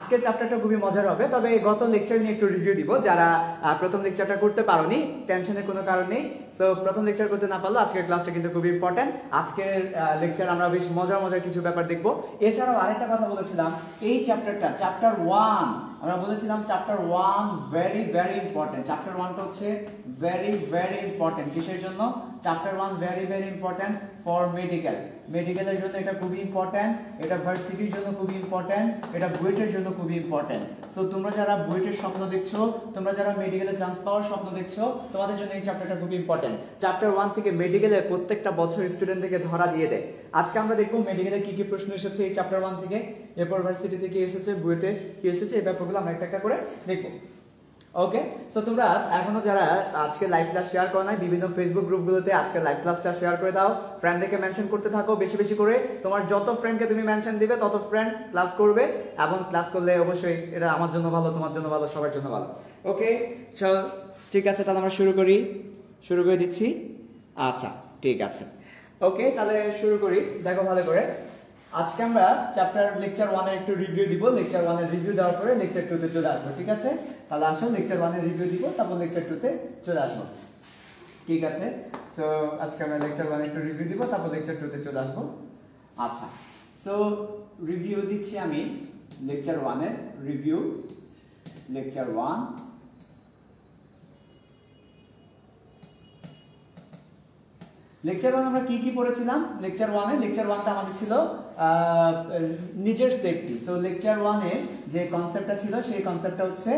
আজকে চ্যাপ্টারটা খুবই মজার হবে, তবে গত লেকচার নিয়ে একটু রিভিউ দিব। যারা প্রথম লেকচারটা করতে পারোনি, টেনশনের কোনো কারণ নেই। সো প্রথম লেকচার করতে না পারলো আজকের ক্লাসটা কিন্তু খুবই ইম্পর্টেন্ট। আজকের লেকচার আমরা বেশ মজার মজার কিছু ব্যাপার দেখবো। এছাড়াও আরেকটা কথা বলেছিলাম, এই চ্যাপ্টারটা চ্যাপ্টার 1 আমরা বলেছিলাম chapter 1 very very important. Chapter 1টা হচ্ছে ভেরি ভেরি ইম্পর্টেন্ট। কিসের জন্য? Chapter 1 very very important for medical. মেডিকেলের জন্য এটা খুবই ইম্পর্টেন্ট, এটা ভার্সিটির জন্য খুবই ইম্পর্টেন্ট, এটা বুয়েটের জন্য খুবই ইম্পর্টেন্ট। সো তোমরা যারা বুয়েটের স্বপ্ন দেখছো, তোমরা যারা মেডিকেলে চান্স পাওয়ার স্বপ্ন দেখছো, তোমাদের জন্য এই চ্যাপ্টারটা খুবই ইম্পর্টেন্ট। চ্যাপ্টার 1 থেকে মেডিকেলের প্রত্যেকটা বছর স্টুডেন্টদেরকে ধরা দিয়ে দেয়। আজকে আমরা দেখবো মেডিকেলে কি কি প্রশ্ন এসেছে এই চ্যাপ্টার 1 থেকে, এরপর ভার্সিটিতে কি এসেছে, বুয়েটে কি এসেছে, এই ব্যাপারগুলো আমরা একটা একটা করে দেখবো। ওকে, সো তোমরা এখনো যারা আজকে লাইভ ক্লাস শেয়ার করো নাই, বিভিন্ন ফেসবুক গ্রুপগুলোতে আজকে লাইভ ক্লাসটা শেয়ার করে দাও, ফ্রেন্ডদেরকে মেনশন করতে থাকো বেশি বেশি করে। তোমার যত ফ্রেন্ডকে তুমি মেনশন দিবে তত ফ্রেন্ড ক্লাস করবে, এবং ক্লাস করলে অবশ্যই এটা আমার জন্য ভালো, তোমার জন্য ভালো, সবার জন্য ভালো। ওকে, সো ঠিক আছে, তাহলে আমরা শুরু করে দিচ্ছি। আচ্ছা ঠিক আছে, ওকে তাহলে শুরু করি। দেখো ভালো করে, আজকে আমরা লেকচার 1 এর একটু রিভিউ দিব। লেকচার 1 এর রিভিউ দেওয়ার পরে লেকচার 2 তে চলে আসবো। ঠিক আছে, তাহলে আসো লেকচার 1 এর রিভিউ দিব, তারপর লেকচার 2 তে চলে আসবো। ঠিক আছে, সো আজকে আমরা লেকচার 1 এর একটু রিভিউ দিব, তারপর লেকচার 2 তে চলে আসবো। আচ্ছা, সো রিভিউ দিচ্ছি আমি লেকচার 1 এর রিভিউ। লেকচার 1 লেকচার 1 আমরা কি কি পড়েছিলাম? লেকচার 1টা আমাদের ছিল নিজের সেফটি। সো লেকচার 1 এ যে কনসেপ্টটা ছিল সেই কনসেপ্টটা হচ্ছে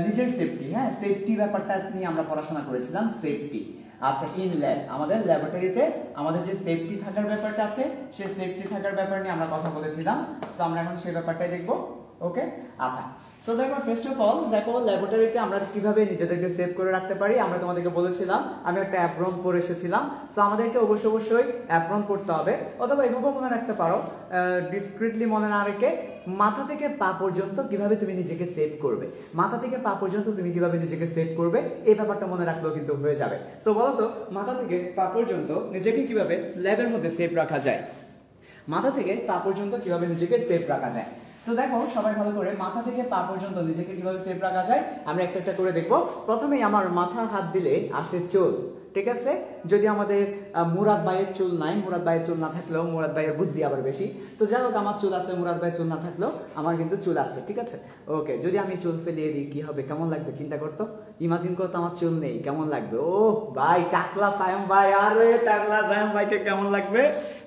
নিজের সেফটি। হ্যাঁ, সেফটি ব্যাপারটা নিয়ে আমরা পড়াশোনা করেছিলাম, সেফটি। আচ্ছা, ইন ল্যাব, আমাদের ল্যাবরেটরিতে আমাদের যে সেফটি থাকার ব্যাপারটা আছে, সেই সেফটি থাকার ব্যাপার নিয়ে আমরা কথা বলেছিলাম। সো আমরা এখন সেই ব্যাপারটাই দেখবো। ওকে, আচ্ছা, সো দেখো ফার্স্ট অফ অল দেখো ল্যাবরেটরিতে আমরা কিভাবে নিজেদেরকে সেভ করে রাখতে পারি। আমরা তোমাদেরকে বলেছিলাম, আমি একটা অ্যাপ্রন পরে এসেছিলাম। সো আমাদেরকে অবশ্যই অ্যাপ্রন পরতে হবে, অথবা এভাবে মনে রাখতে পারো, ডিসক্রিটলি মনে না রেখে, মাথা থেকে পা পর্যন্ত কিভাবে তুমি নিজেকে সেভ করবে, মাথা থেকে পা পর্যন্ত তুমি কিভাবে নিজেকে সেভ করবে, এই ব্যাপারটা মনে রাখলেও কিন্তু হয়ে যাবে। সো বলো তো, মাথা থেকে পা পর্যন্ত নিজেকে কিভাবে ল্যাবের মধ্যে সেভ রাখা যায়, মাথা থেকে পা পর্যন্ত কিভাবে নিজেকে সেভ রাখা যায়। তো দেখো সবাই ভালো করে, মাথা থেকে পা পর্যন্ত নিজেকে কিভাবে সেভ রাখা যায় আমরা একটা একটা করে দেখবো। প্রথমেই আমার মাথা হাত দিলে আসে চুল। ঠিক আছে, যদি আমাদের মুরাদ ভাইয়ের চুল নাই, মুরাদ ভাইয়ের চুল না থাকলেও, মুরাদ ভাইয়ের বুদ্ধি আবার বেশি, তো যাই হোক আমার চুল আছে, মুরাদ ভাইয়ের চুল না থাকলেও আমার কিন্তু চুল আছে। ঠিক আছে, ওকে, যদি আমি চুল ফেলিয়ে দিই কি হবে, কেমন লাগবে চিন্তা করতো, ইমাজিন করতো আমার চুল নেই, কেমন লাগবে। ও ভাই, টাকলা সায়ম ভাই, আরে টাকলা সায়ম ভাইকে কেমন লাগবে,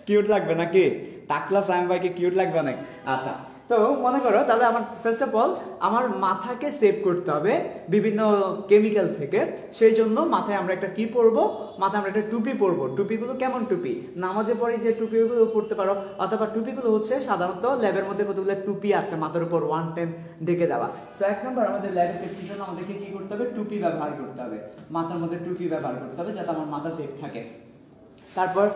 কিউট লাগবে নাকি? টাকলা সায়ম ভাইকে কিউট লাগবে অনেক। আচ্ছা, তো মনে করো তাহলে আমার ফার্স্ট অফ অল আমার মাথাকে সেভ করতে হবে বিভিন্ন কেমিক্যাল থেকে। সেই জন্য মাথায় আমরা একটা কি পরবো, মাথায় আমরা একটা টুপি পরবো। টুপিগুলো কেমন টুপি? নামাজে পড়ে যে টুপিগুলো পরতে পারো, অথবা টুপিগুলো হচ্ছে সাধারণত ল্যাবের মধ্যে কতগুলো টুপি আছে মাথার উপর ওয়ান টাইম ঢেকে দেওয়া। তো এক নম্বর আমাদের ল্যাবে সেফটির জন্য আমাদেরকে কি করতে হবে, টুপি ব্যবহার করতে হবে, মাথার মধ্যে টুপি ব্যবহার করতে হবে যাতে আমার মাথা সেফ থাকে। তারপর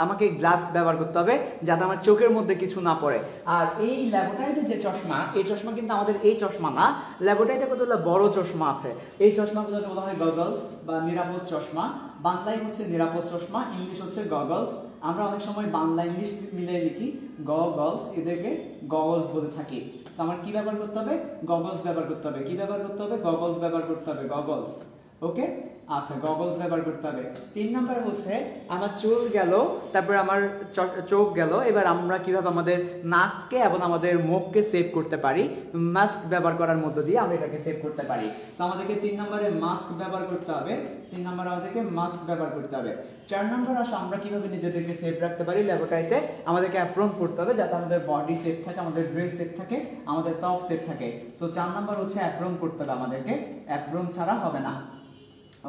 আমাকে গ্লাস ব্যবহার করতে হবে যাতে আমার চোখের মধ্যে কিছু না পড়ে। আর এই ল্যাবরেটরিতে যে চশমা, এই চশমা কিন্তু আমাদের এই চশমা না, ল্যাবরেটরিতে কতগুলো বড় চশমা আছে, এই চশমাগুলোকে বলা হয় গগলস বা নিরাপদ চশমা। বাংলায় হচ্ছে নিরাপদ চশমা, ইংলিশ হচ্ছে গগলস। আমরা অনেক সময় বাংলা ইংলিশ মিলিয়ে লিখি গগলস, এদেরকে গগলস বলে থাকি। তো আমার কি ব্যবহার করতে হবে, গগলস ব্যবহার করতে হবে। কি ব্যবহার করতে হবে, গগলস ব্যবহার করতে হবে, গগলস। ওকে, আচ্ছা, গগলস ব্যবহার করতে হবে। 3 নাম্বার হচ্ছে আমার চুল গেল, তারপরে আমার চোখ গেল, এবার আমরা কিভাবে আমাদের নাককে এবং আমাদের মুখকে সেভ করতে পারি, মাস্ক ব্যবহার করার মধ্য দিয়ে আমরা এটাকে সেভ করতে পারি। তো আমাদেরকে 3 নম্বরে মাস্ক ব্যবহার করতে হবে, 3 নম্বরে আমাদেরকে মাস্ক ব্যবহার করতে হবে। 4 নম্বর আসো আমরা কিভাবে নিজেদেরকে সেভ রাখতে পারি ল্যাবরেটরিতে, আমাদেরকে অ্যাপ্রন করতে হবে যাতে আমাদের বডি সেফ থাকে, আমাদের ড্রেস সেফ থাকে, আমাদের ত্বক সেফ থাকে। সো 4 নম্বর হচ্ছে অ্যাপ্রন করতে হবে আমাদেরকে, অ্যাপ্রন ছাড়া হবে না।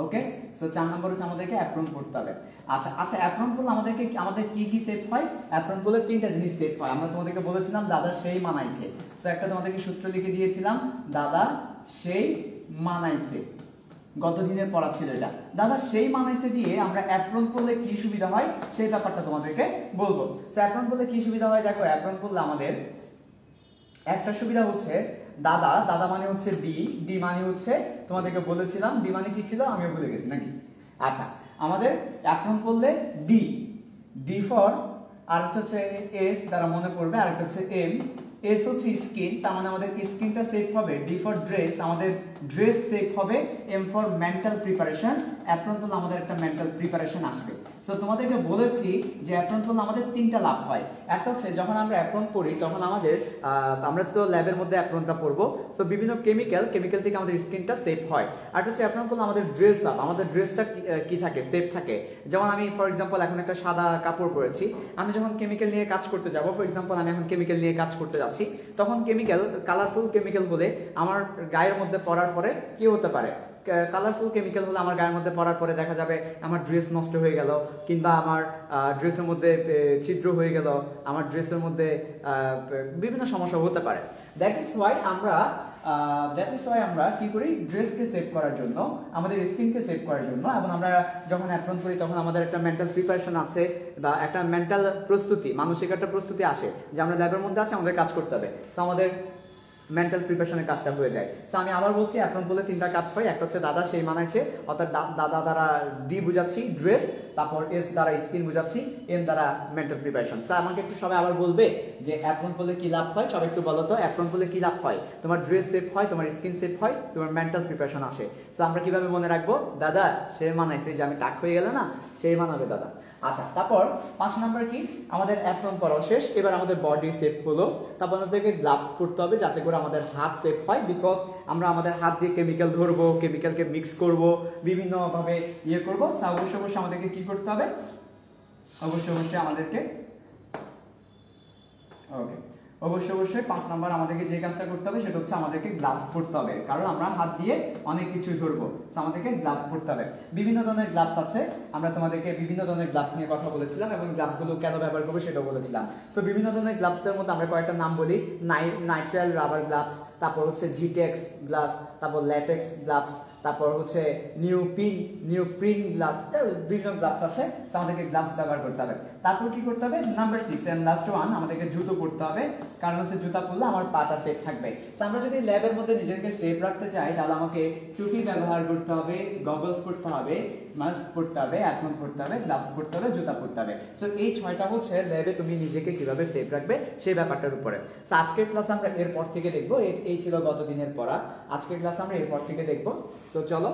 ওকে, সো 4 নম্বর হচ্ছে আমাদেরকে অ্যাপ্রন পড়তে হবে। আচ্ছা, অ্যাপ্রন পড়লে আমাদের কি কি সেফ হয়? অ্যাপ্রন পড়লে 3টা জিনিস সেফ হয়। আমরা তোমাদেরকে বলেছিলাম দাদা সেই মানাইছে। সো একটা তোমাদেরকে সূত্র লিখে দিয়েছিলাম, দাদা সেই মানাইছে, গত দিনের পড়া ছিল এটা। দাদা সেই মানাইছে দিয়ে আমরা অ্যাপ্রন পড়লে কি সুবিধা হয় সেই ব্যাপারটা তোমাদেরকে বলবো। সো অ্যাপ্রন পড়লে কি সুবিধা হয়, দেখো অ্যাপ্রন পড়লে আমাদের একটা সুবিধা হচ্ছে, দাদা মানে হচ্ছে ডি মানে হচ্ছে, তোমাদেরকে বলেছিলাম ডি মানে কি ছিল, আমিও ভুলে গেছি নাকি। আচ্ছা, আমাদের অ্যাপ্রন পড়লে ডি ফর, আর হচ্ছে এস দ্বারা মনে পড়বে, আর হচ্ছে এম, এস হচ্ছে স্কিন, তার মানে আমাদের স্কিনটা সেফ হবে। ডি ফর ড্রেস, আমাদের ড্রেস সেফ হবে। M for mental preparation, apron পরলে আমাদের একটা মেন্টাল প্রিপারেশন আসবে। সো তোমাদেরকে বলেছি যে অ্যাপ্রন পরলে আমাদের তিনটা লাভ হয়। একটা হচ্ছে যখন আমরা অ্যাপ্রন পরি তখন আমাদের আমরা তো ল্যাবের মধ্যে অ্যাপ্রনটা পরবো, সো বিভিন্ন কেমিক্যাল থেকে আমাদের স্কিনটা সেফ হয়। আর হচ্ছে অ্যাপ্রন পরলে আমাদের ড্রেস আপ, আমাদের ড্রেসটা কি থাকে, সেফ থাকে। যেমন আমি ফর এক্সাম্পল এখন একটা সাদা কাপড় পরেছি, আমি যখন কেমিক্যাল নিয়ে কাজ করতে যাব, ফর এক্সাম্পল আমি এখন কেমিক্যাল নিয়ে কাজ করতে যাচ্ছি, তখন কেমিক্যাল কালারফুল কেমিক্যাল হলে আমার গায়ের মধ্যে পরার পরে কি হতে পারে, কালারফুল কেমিক্যাল হলে আমার গায়ের মধ্যে পড়ার পরে দেখা যাবে আমার ড্রেস নষ্ট হয়ে গেল, কিংবা আমার ড্রেসের মধ্যে ছিদ্র হয়ে গেল, আমার ড্রেসের মধ্যে বিভিন্ন সমস্যা হতে পারে। দ্যাট ইজ ওয়াই আমরা কি করি, ড্রেসকে সেভ করার জন্য, আমাদের স্কিনকে সেভ করার জন্য, এবং আমরা যখন অ্যাপ্রন করি তখন আমাদের একটা মেন্টাল প্রিপারেশন আছে, বা একটা মেন্টাল প্রস্তুতি, মানসিক একটা প্রস্তুতি আসে যে আমরা ল্যাবের মধ্যে আছে, আমাদের কাজ করতে হবে। তো আমাদের মেন্টাল প্রিপারেশনের কাজটা হয়ে যায়। সো আমি আবার বলছি, অ্যাপ্রন বলে তিনটা কাজ হয়। একটা হচ্ছে দাদা, সেই মানাইছে, অর্থাৎ দাদা দ্বারা ডি বুঝাচ্ছি ড্রেস, তারপর এস দ্বারা স্কিন বুঝাচ্ছি, এম দ্বারা মেন্টাল প্রিপারেশন। স্যার আমাকে একটু সবাই আবার বলবে যে অ্যাপ্রন বলে কি লাভ হয়, সবাই একটু বলো তো অ্যাপ্রন বলে কি লাভ হয়। তোমার ড্রেস সেফ হয়, তোমার স্কিন সেফ হয়, তোমার মেন্টাল প্রিপারেশন আসে। সো আমরা কিভাবে মনে রাখবো, দাদা সে মানাইছে, যে আমি টাক হয়ে গেলে না, সেই মানাবে দাদা। আচ্ছা, তারপর 5 নাম্বার কি, আমাদের অ্যাপ্রন করা শেষ, এবার আমাদের বডি সেফ হলো। তারপর আমাদেরকে গ্লাভস পরতে হবে যাতে করে আমাদের হাত সেফ হয়, বিকজ আমরা আমাদের হাত দিয়ে কেমিক্যাল ধরবো, কেমিক্যালকে মিক্স করব, বিভিন্নভাবে ইয়ে করবো। অবশ্যই আমাদেরকে কি করতে হবে, অবশ্যই আমাদেরকে অবশ্যই 5 নাম্বার আমাদেরকে যে কাজটা করতে হবে সেটা হচ্ছে আমাদেরকে গ্লাভস পরতে হবে, কারণ আমরা হাত দিয়ে অনেক কিছুই ধরবো, আমাদেরকে গ্লাভস পরতে হবে। বিভিন্ন ধরনের গ্লাভস আছে, আমরা তোমাদেরকে বিভিন্ন ধরনের গ্লাভস নিয়ে কথা বলেছিলাম, এবং গ্লাভসগুলো কেন ব্যবহার করবো সেটাও বলেছিলাম। সো বিভিন্ন ধরনের গ্লাভসের মধ্যে আমরা কয়েকটা নাম বলি, নাইট্রাইল রাবার গ্লাভস, তারপর হচ্ছে জিটেক্স গ্লাভস, তারপর ল্যাটেক্স গ্লাভস, তারপর হচ্ছে নিউপ্রিন গ্লাভস, বিভিন্ন গ্লাভস আছে, আমাদেরকে গ্লাভস ব্যবহার করতে হবে। তারপর কি করতে হবে, নাম্বার 6 এন্ড লাস্ট ওয়ান, আমাদেরকে জুতো পরতে হবে, কারণ হচ্ছে জুতা পরলে আমার পাটা সেফ থাকবে। আমরা যদি ল্যাবের মধ্যে নিজেকে সেফ রাখতে চাই, তাহলে আমাকে টুপি ব্যবহার করতে হবে, গগলস পরতে হবে, মাস্ক পরতে হবে, অ্যাপ্রন পরতে হবে, গ্লাভস পরতে হবে, জুতা পরতে হবে। সো এই 6টা হচ্ছে ল্যাবে তুমি নিজেকে কিভাবে সেফ রাখবে সেই ব্যাপারটার উপরে। সো আজকের ক্লাস আমরা এরপর থেকে দেখবো, এই ছিল গত দিনের পড়া, আজকের ক্লাস আমরা এরপর থেকে দেখবো। সো চলো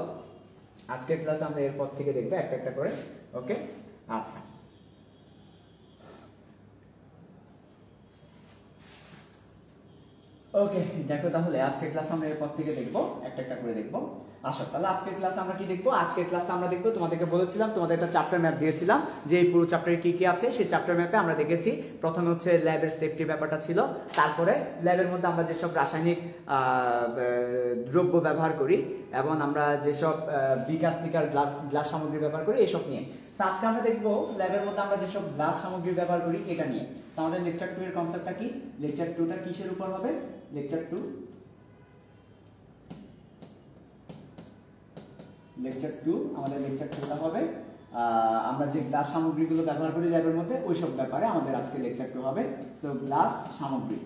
আজকের ক্লাস আমরা এরপর থেকে দেখবো একটা একটা করে। ওকে, আচ্ছা ওকে, দেখো তাহলে আজকের ক্লাস আমরা এরপর থেকে দেখবো, একটা একটা করে দেখবো। আসো তাহলে আজকের ক্লাসে আমরা কি দেখবো, আজকের ক্লাসে আমরা দেখবো, তোমাদেরকে বলেছিলাম, তোমাদের একটা চ্যাপ্টার ম্যাপ দিয়েছিলাম যে এই পুরো চ্যাপ্টারে কি কি আছে, সেই চ্যাপ্টার ম্যাপে আমরা দেখেছি প্রথমে হচ্ছে ল্যাবের সেফটি ব্যাপারটা ছিল, তারপরে ল্যাবের মধ্যে আমরা যেসব রাসায়নিক দ্রব্য ব্যবহার করি, এবং আমরা যেসব বিকার টিকার গ্লাস সামগ্রী ব্যবহার করি, এসব নিয়ে। আজকে আমরা দেখবো ল্যাবের মধ্যে আমরা যেসব গ্লাস সামগ্রী ব্যবহার করি এটা নিয়ে। আমাদের লেকচার 2 এর কনসেপ্টটা কি, লেকচার 2টা কিসের উপর হবে, লেকচার 2 আমাদের লেকচার 2টা হবে আমরা যে গ্লাস সামগ্রীগুলো ব্যবহার করি ল্যাবের মধ্যে ওইসব ব্যাপারে আমাদের আজকে লেকচার 2 হবে। সো গ্লাস সামগ্রী,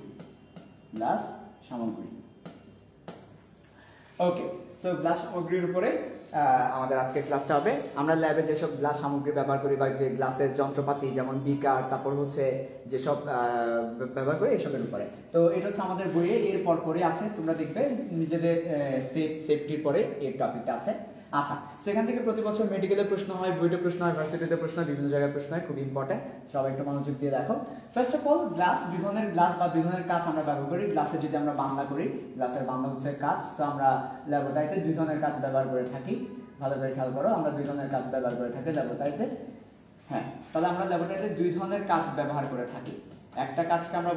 ওকে। সো গ্লাস সামগ্রীর উপরে আমাদের আজকে ক্লাসটা হবে। আমরা ল্যাবে যেসব গ্লাস সামগ্রী ব্যবহার করি, বা যে গ্লাসের যন্ত্রপাতি যেমন বিকার, তারপর হচ্ছে যেসব ব্যবহার করি এসবের উপরে। তো এটা হচ্ছে আমাদের বইয়ে এর পরে আছে, তোমরা দেখবে নিজেদের সেফটির পরে এই টপিকটা আছে। আচ্ছা, সেখান থেকে প্রতি বছর মেডিকেলের প্রশ্ন হয়, বুয়েটে প্রশ্ন হয়, ভার্সিটিতে প্রশ্ন হয়, বিভিন্ন জায়গায় প্রশ্ন হয়, খুব ইম্পর্টেন্ট, সবাই একটু মনোযোগ দিয়ে দেখো। ফার্স্ট অফ অল, গ্লাস, দুই ধরনের গ্লাস বা দুই ধরনের কাঁচ আমরা ব্যবহার করি। গ্লাসের যদি আমরা বাংলা করি, গ্লাসের বাংলা হচ্ছে কাঁচ। তো আমরা ল্যাবরেটরিতে দুই ধরনের কাঁচ ব্যবহার করে থাকি, ভালো করে খেয়াল করো, আমরা দুই ধরনের কাঁচ ব্যবহার করে থাকি ল্যাবরেটরিতে। হ্যাঁ, তাহলে আমরা ল্যাবরেটরিতে দুই ধরনের কাঁচ ব্যবহার করে থাকি। একটা কাঁচকে আমরা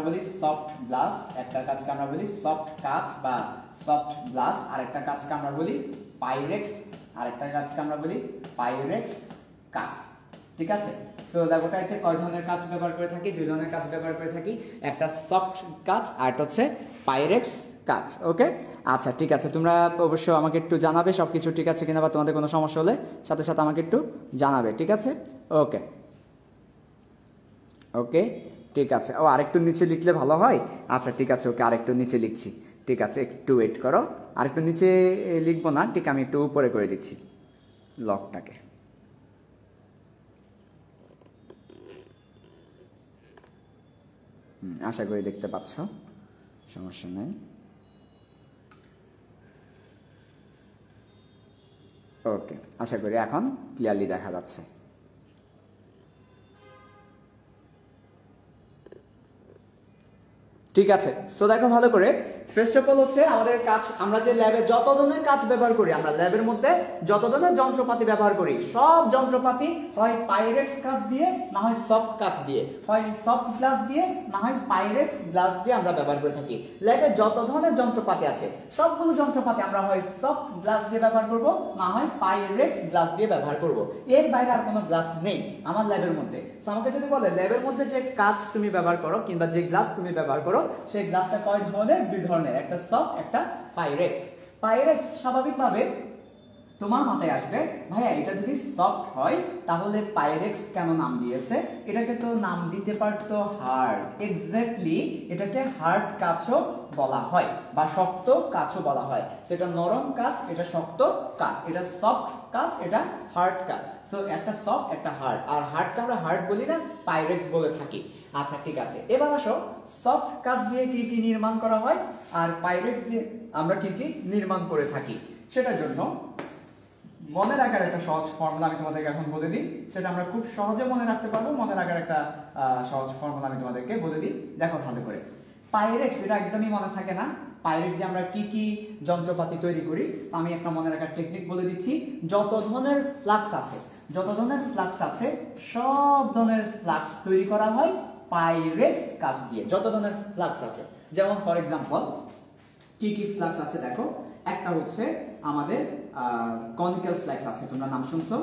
বলি সফট গ্লাস, একটা কাঁচকে আমরা বলি সফট কাঁচ বা সফট গ্লাস, আর একটা কাঁচকে আমরা বলি পাইরেক্স, আর একটা কাঁচকে আমরা বলি পাইরেক্স কাঁচ। ঠিক আছে? সো ল্যাবরেটরিতে কয় ধরনের কাঁচ ব্যবহার করে থাকি, দুই ধরনের কাঁচ ব্যবহার করে থাকি, একটা সফট কাঁচ আর একটা হচ্ছে পাইরেক্স কাজ। ওকে, আচ্ছা ঠিক আছে, তোমরা অবশ্য আমাকে একটু জানাবে সব কিছু ঠিক আছে কিনা, বা তোমাদের কোনো সমস্যা হলে সাথে সাথে আমাকে একটু জানাবে। ঠিক আছে? ওকে ওকে, ঠিক আছে। ও আরেকটু নিচে লিখলে ভালো হয়। আচ্ছা ঠিক আছে, ওকে, আরেকটু নিচে লিখছি। ঠিক আছে, একটু ওয়েট করো, আরেকটু নিচে লিখবো না, ঠিক, আমি একটু উপরে করে দিচ্ছি লকটাকে। আশা করি দেখতে পাচ্ছ, সমস্যা নেই। ওকে, আশা করি এখন ক্লিয়ারলি দেখা যাচ্ছে। ঠিক আছে, সো দেখো ভালো করে। ফার্স্ট অফ অল হচ্ছে আমাদের কাজ, আমরা যে ল্যাবে যত ধরনের কাজ ব্যবহার করি, আমরা ল্যাবের মধ্যে যত ধরনের যন্ত্রপাতি ব্যবহার করি, সব যন্ত্রপাতি হয় পাইরেক্স কাঁচ দিয়ে, না হয় সফট কাঁচ দিয়ে, হয় সফট গ্লাস দিয়ে, না হয় পাইরেক্স গ্লাস দিয়ে আমরা ব্যবহার করে থাকি। ল্যাবে যত ধরনের যন্ত্রপাতি আছে সবগুলো যন্ত্রপাতি আমরা হয় সফট গ্লাস দিয়ে ব্যবহার করব, না হয় পাইরেক্স গ্লাস দিয়ে ব্যবহার করব। এর বাইরে আর কোনো গ্লাস নেই আমার ল্যাবের মধ্যে। সো আমাকে যদি বলে ল্যাবের মধ্যে যে কাঁচ তুমি ব্যবহার করো কিংবা যে গ্লাস তুমি ব্যবহার করো, সেই গ্লাসটা কয় ধরনের? দুই ধরনের, একটা সফট, একটা পাইরেক্স। পাইরেক্স স্বাভাবিকভাবে তোমার মাথায় আসবে, ভাইয়া এটা যদি সফট হয় তাহলে পাইরেক্স কেন নাম দিয়েছে? এটাকে তো নাম দিতে পারতো হার্ড। এক্স্যাক্টলি, এটাকে হার্ড কাঁচও বলা হয় বা শক্ত কাঁচও বলা হয়। সেটা নরম কাঁচ, এটা শক্ত কাঁচ, এটা সফট কাঁচ, এটা হার্ড কাঁচ। সো একটা সফট, একটা হার্ড। আর হার্ডকে আমরা হার্ড বলি না, পাইরেক্স বলে থাকি। আচ্ছা ঠিক আছে, এবার আসো সফট কাঁচ দিয়ে কি কি নির্মাণ করা হয় আর পাইরেক্স দিয়ে আমরা কি কি নির্মাণ করে থাকি, সেটার জন্য মনে রাখার একটা সহজ ফর্মুলা আমি তোমাদেরকে এখন বলে দিই। সেটা আমরা খুব সহজে মনে রাখতে পারবো। মনে রাখার একটা সহজ ফর্মুলা আমি তোমাদেরকে বলে দিই, দেখো ভালো করে। পাইরেক্স, এটা একদমই মনে থাকে না। পাইরেক্স দিয়ে আমরা কি কি যন্ত্রপাতি তৈরি করি, আমি একটা মনে রাখার টেকনিক বলে দিচ্ছি। যত ধরনের ফ্লাক্স আছে, যত ধরনের ফ্লাক্স আছে, সব ধরনের ফ্লাক্স তৈরি করা হয় পাইরেক্স কাঁচ দিয়ে। যত ধরনের ফ্লাক্স আছে, যেমন ফর এক্সাম্পল কি কি ফ্লাক্স আছে দেখো। একটা হচ্ছে আমাদের কনিক্যাল ফ্লাক্স আছে, তোমরা নাম শুনছো,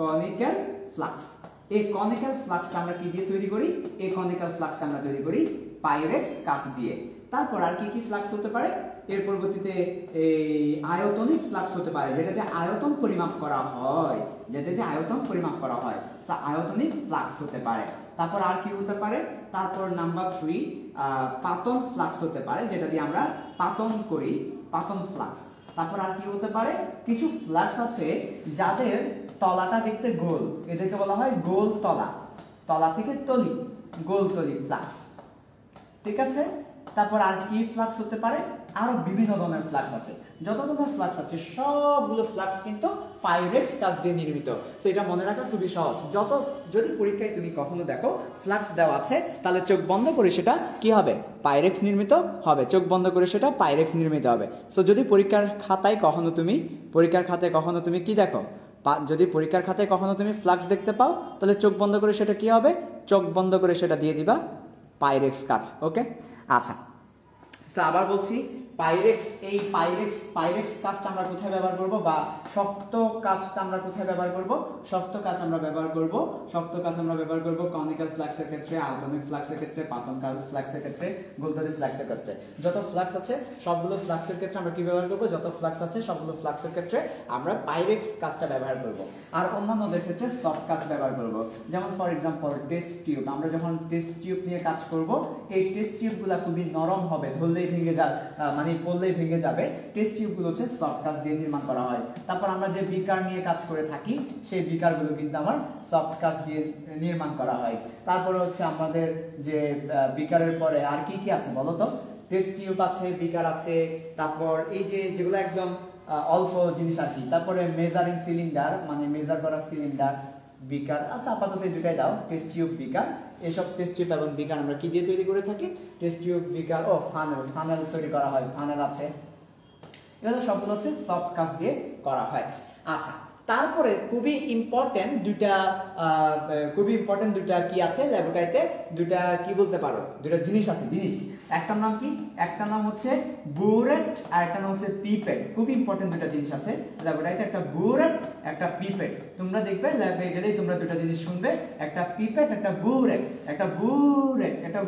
কনিক্যাল ফ্লাক্স। এই কনিক্যাল ফ্লাক্সটা আমরা কি দিয়ে তৈরি করি? এই কনিক্যাল ফ্লাক্সটা আমরা তৈরি করি পাইরেক্স কাঁচ দিয়ে। তারপর আর কি কি ফ্লাক্স হতে পারে? এর পরবর্তীতে এই আয়তনিক ফ্লাক্স হতে পারে, যেটাতে আয়তন পরিমাপ করা হয়, যেটাতে আয়তন পরিমাপ করা হয়, আয়তনিক ফ্লাক্স হতে পারে। তারপর আর কি হতে পারে? তারপর নাম্বার 3 পাতন ফ্লাক্স হতে পারে, যেটা দিয়ে আমরা পাতন করি, পাতন ফ্লাক্স। তারপর আর কি হতে পারে? কিছু ফ্লাক্স আছে যাদের তলাটা দেখতে গোল, এদেরকে বলা হয় গোল তলা, তলা থেকে তলি, গোল তলি ফ্লাক্স। ঠিক আছে, তারপর আর কি ফ্লাক্স হতে পারে? আরো বিভিন্ন ধরনের ফ্লাক্স আছে। যত ধরনের ফ্লাক্স আছে সবগুলো ফ্লাক্স কিন্তু পাইরেক্স কাঁচ দিয়ে নির্মিত। সেটা মনে রাখা খুবই সহজ। যদি পরীক্ষায় তুমি কখনো দেখো ফ্লাক্স দেওয়া আছে, তাহলে চোখ বন্ধ করে সেটা কি হবে? পাইরেক্স নির্মিত হবে। চোখ বন্ধ করে সেটা পাইরেক্স নির্মিত হবে। সো যদি পরীক্ষার খাতায় কখনো তুমি কি দেখো, যদি পরীক্ষার খাতায় কখনো তুমি ফ্লাক্স দেখতে পাও, তাহলে চোখ বন্ধ করে সেটা কি হবে? চোখ বন্ধ করে সেটা দিয়ে দিবা পাইরেক্স কাঁচ। ওকে, আচ্ছা আবার বলছি, পাইরেক্স কাঁচটা আমরা কোথায় ব্যবহার করব, বা শক্ত কাঁচটা আমরা কোথায় ব্যবহার করব? শক্ত কাঁচ আমরা ব্যবহার করব কনিক্যাল ফ্লাক্সের ক্ষেত্রে, আয়তনিক ফ্লাক্সের ক্ষেত্রে, পাতন ফ্লাক্সের ক্ষেত্রে, গোলতলি ফ্লাক্সের ক্ষেত্রে। যত ফ্লাক্স আছে সবগুলো ফ্লাক্সের ক্ষেত্রে আমরা কি ব্যবহার করব? যত ফ্লাক্স আছে সবগুলো ফ্লাক্সের ক্ষেত্রে আমরা পাইরেক্স কাঁচটা ব্যবহার করব। আর অন্যান্যদের ক্ষেত্রে সফট কাঁচ ব্যবহার করব। যেমন ফর এক্সাম্পল টেস্ট টিউব, আমরা যখন টেস্ট টিউব নিয়ে কাজ করব, এই টেস্ট টিউবগুলো খুবই নরম হবে, ধরলেই ভেঙে পড়লেই ভেঙে যাবে। টেস্ট টিউবগুলো হচ্ছে সফট কাঁচ দিয়ে নির্মাণ করা হয়। তারপর আমরা যে বিকার নিয়ে কাজ করে থাকি, সেই বিকারগুলো কিন্তু আমার সফট কাঁচ দিয়ে নির্মাণ করা হয়। তারপরে হচ্ছে আমাদের যে বিকারের পরে আর কি কি আছে বলো তো? টেস্ট টিউব আছে, বিকার আছে, তারপর এই যেগুলো একদম অল্প জিনিস আর কি। তারপরে মেজারিং সিলিন্ডার, মানে মেজার করা সিলিন্ডার, বিকার। আচ্ছা আপাতত এই দুটাই দাও, টেস্ট টিউব, বিকার। এসব টেস্ট টিউব এবং বিকার আমরা কি দিয়ে তৈরি করে থাকি? টেস্ট টিউব, বিকার ও ফানেল তৈরি করা হয়, ফানেল আছে। এগুলো সবগুলো হচ্ছে সফট কাঁচ দিয়ে করা হয়। আচ্ছা, তারপরে খুবই ইম্পর্টেন্ট দুইটা কি আছে ল্যাবরেটরিতে, দুইটা কি বলতে পারো, দুইটা জিনিস আছে। একটার নাম কি? একটা নাম হচ্ছে বুরেট আর একটা নাম হচ্ছে পিপেট। খুব ইম্পর্টেন্ট দুইটা জিনিস আছে ল্যাবরেটরিতে, একটা বুরেট, একটা পিপেট। তোমরা দেখবে ল্যাবে গেলেই তোমরা দুইটা জিনিস শুনবে, একটা পিপেট, একটা বুরেট, একটা বুরেট, একটা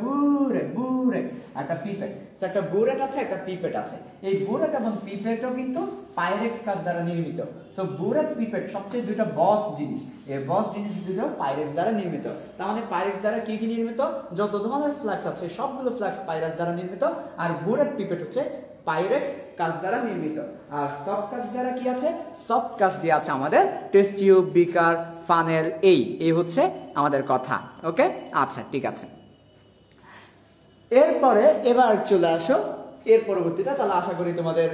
পিপেট। একটা বুরেট আছে, একটা পিপেট আছে। এই বুরেট এবং পিপেটও কিন্তু পাইরেক্স কাঁচ দ্বারা নির্মিত। সো বুরেট, পিপেট সবচেয়ে দুটো বস জিনিস। এই বস জিনিস দুটো পাইরেক্স দ্বারা নির্মিত। তার মানে পাইরেক্স দ্বারা কি কি নির্মিত? যত ধরনের ফ্লাক্স আছে সবগুলো ফ্লাক্স পাইরেক্স দ্বারা নির্মিত। আর বুরেট, পিপেট হচ্ছে পাইরেক্স কাঁচ দ্বারা নির্মিত। আর সফট কাঁচ দ্বারা কি আছে? সফট কাঁচ দিয়ে আছে আমাদের টেস্ট টিউব, বিকার, ফানেল। এই হচ্ছে আমাদের কথা। ওকে, আচ্ছা ঠিক আছে। এরপরে এবার চলে আসো এর পরবর্তীটা, তাহলে আশা করি তোমাদের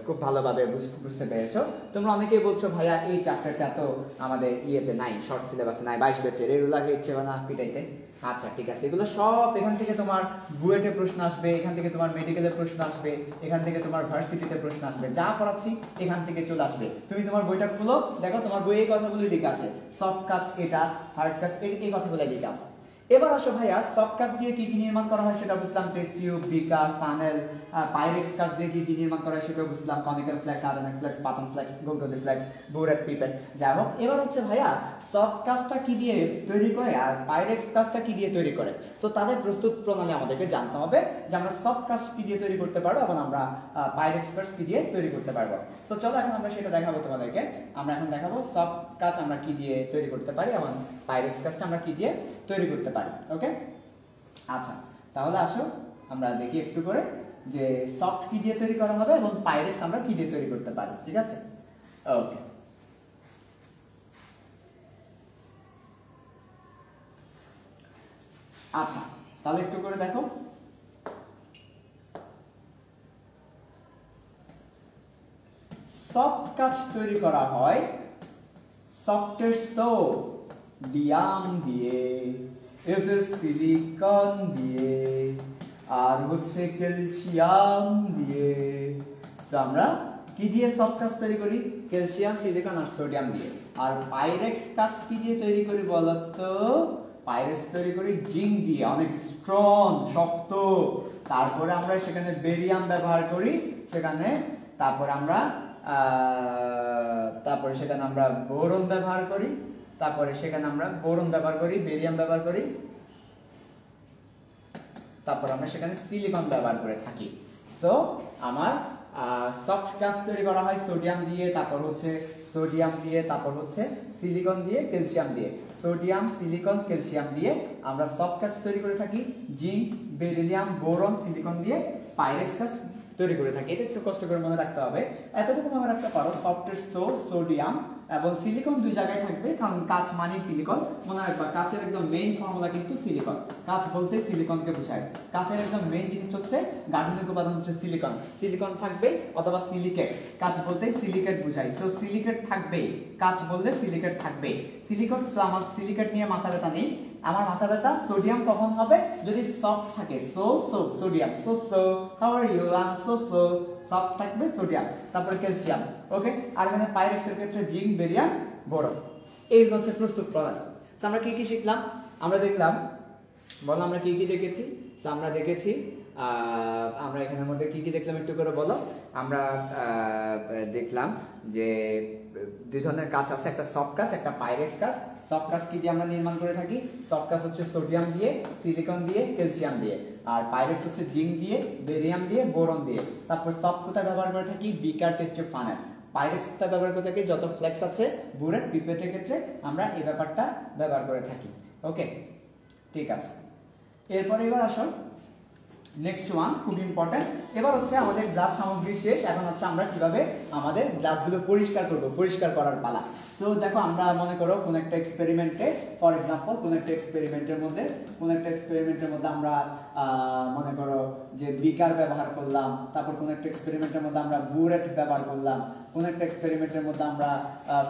খুব ভালোভাবে বুঝতে পেরেছো। তোমরা অনেকেই বলছো ভাইয়া এই চ্যাপ্টারটা তো আমাদের ইয়েতে নাই, শর্ট সিলেবাসে নাই, 22 ব্যাচের, এগুলো ইচ্ছে না পিটাইতে। আচ্ছা ঠিক আছে, এগুলো সব এখান থেকে তোমার বুয়েটে প্রশ্ন আসবে, এখান থেকে তোমার মেডিকেলের প্রশ্ন আসবে, এখান থেকে তোমার ভার্সিটিতে প্রশ্ন আসবে, যা পড়াচ্ছি এখান থেকে চলে আসবে। তুমি তোমার বইটা খুলো, দেখো তোমার বইয়ে এই কথাগুলোই লেখা আছে, সফট কাজ এটা, হার্ড কাজ এই কথাগুলো লেখা আছে। এবার আসো ভাইয়া সফট কাজ দিয়ে কি কি নির্মাণ করা হয় সেটা বুঝলাম, test tube, beaker, funnel. Pyrex কাজ দিয়ে কি কি নির্মাণ করা হয় সেটা বুঝলাম, কনিক্যাল ফ্লেক্স, আরএনএ ফ্লেক্স, পাতন ফ্লেক্স, গোলগলি ফ্লেক্স, বুরেট পিপেট। যাই হোক, এবার হচ্ছে ভাইয়া সফট কাজটা কি দিয়ে তৈরি করে আর পাইরেক্স কাজটা কি দিয়ে তৈরি করে, তো তাদের প্রস্তুত প্রণালী আমাদেরকে জানতে হবে যে আমরা সফট কাজ কি দিয়ে তৈরি করতে পারবো এবং আমরা পাইরেক্স কাজ কি দিয়ে তৈরি করতে পারবো। তো চলো এখন আমরা সেটা দেখাবো তোমাদেরকে। আমরা এখন দেখাবো সফট কাজ আমরা কি দিয়ে তৈরি করতে পারি এবং পাইরেক্স কাজটা আমরা কি দিয়ে তৈরি করতে পারি। ওকে, আচ্ছা তাহলে আসো আমরা দেখি একটু করে যে সফট কি দিয়ে তৈরি করা হবে এবং পাইরেক্স আমরা কি দিয়ে তৈরি করতে পারি। ঠিক আছে, ওকে। আচ্ছা তাহলে একটু করে দেখো, সফট কাজ তৈরি করা হয় সফটের সোডিয়াম দিয়ে, এসের সিলিকন দিয়ে, আর হচ্ছে ক্যালসিয়াম দিয়ে। তো আমরা কি দিয়ে সফট কাজ তৈরি করি? ক্যালসিয়াম, সিলিকন আর সোডিয়াম দিয়ে। আর পাইরেক্স কাজ কি দিয়ে তৈরি করি বলতো? পাইরেক্স তৈরি করি জিঙ্ক দিয়ে, অনেক স্ট্রং, শক্ত। তারপরে আমরা সেখানে বেরিয়াম ব্যবহার করি সেখানে, তারপরে সেখানে আমরা বোরন ব্যবহার করি, বেরিয়াম ব্যবহার করি, তারপর আমরা সেখানে সিলিকন ব্যবহার করে থাকি। সো আমার সফট কাজ তৈরি করা হয় সোডিয়াম দিয়ে, তারপর হচ্ছে সিলিকন দিয়ে, ক্যালসিয়াম দিয়ে। সোডিয়াম, সিলিকন, ক্যালসিয়াম দিয়ে আমরা সফট কাজ তৈরি করে থাকি, জিঙ্ক, বেরিলিয়াম, বোরন, সিলিকন দিয়ে পাইরেক্স কাজ তৈরি করে থাকি। এটা একটু কষ্ট করে মনে রাখতে হবে। এতটুকু মনে রাখতে পারো, সফটের সোডিয়াম এবং সিলিকন দুই জায়গায় থাকবে, কারণ কাঁচ মানে সিলিকন। মনে রাখবা কাঁচের একদম মেইন ফর্মুলা কিন্তু সিলিকন। কাঁচ বলতে সিলিকনকে বোঝায়। কাঁচের একদম মেইন জিনিস হচ্ছে গাঠনিক উপাদান হচ্ছে সিলিকন। সিলিকন থাকবে অথবা সিলিকেট, কাঁচ বলতে সিলিকেট বোঝায়। সো সিলিকেট থাকবে, কাঁচ বললে সিলিকেট থাকবে। সিলিকন, সো আমার সিলিকেট নিয়ে মাথা ব্যথা নেই। আমার মাথা ব্যথা সোডিয়াম কখন হবে? যদি সফট থাকে। Sodium, how are you? I am so soft থাকবে সোডিয়াম। তারপর ক্যালসিয়াম, ওকে। আর এখানে পাইরেক্সের ক্ষেত্রে জিঙ্ক, বেরিয়াম, বোরন। এই হচ্ছে প্রস্তুত প্রণালী। আমরা কি কি শিখলাম? আমরা দেখলাম, বলো আমরা কি কি দেখেছি? আমরা দেখেছি, আমরা এখানের মধ্যে কি কি দেখলাম একটু করে বলো। আমরা দেখলাম যে দুই ধরনের কাজ আছে, একটা সফট কাজ, একটা পাইরেক্স কাজ। সফট কাজ কি দিয়ে আমরা নির্মাণ করে থাকি? সফট কাজ হচ্ছে সোডিয়াম দিয়ে, সিলিকন দিয়ে, ক্যালসিয়াম দিয়ে। আর পাইরেক্স হচ্ছে জিঙ্ক দিয়ে, বেরিয়াম দিয়ে, বোরন দিয়ে। তারপর সফট কোথায় ব্যবহার করে থাকি? বিকার, টেস্ট টিউব, ফানেল। পাইরেক্সটা ব্যবহার করে থাকি যত ফ্লেক্স আছে বুরেট, পিপেটের ক্ষেত্রে আমরা এই ব্যাপারটা ব্যবহার করে থাকি। ওকে, ঠিক আছে। এরপর এবার আসো নেক্সট ওয়ান, খুব ইম্পর্টেন্ট। এবার হচ্ছে আমাদের গ্লাস সামগ্রী শেষ। এখন হচ্ছে আমরা কিভাবে আমাদের গ্লাসগুলো পরিষ্কার করব, পরিষ্কার করার পালা। সো দেখো, আমরা মনে করো কোন একটা এক্সপেরিমেন্টে, ফর এক্সাম্পল কোন একটা এক্সপেরিমেন্টের মধ্যে আমরা মনে করো যে বিকার ব্যবহার করলাম, তারপর কোন একটা এক্সপেরিমেন্টের মধ্যে আমরা বুরেট ব্যবহার করলাম, কোন একটা এক্সপেরিমেন্টের মধ্যে আমরা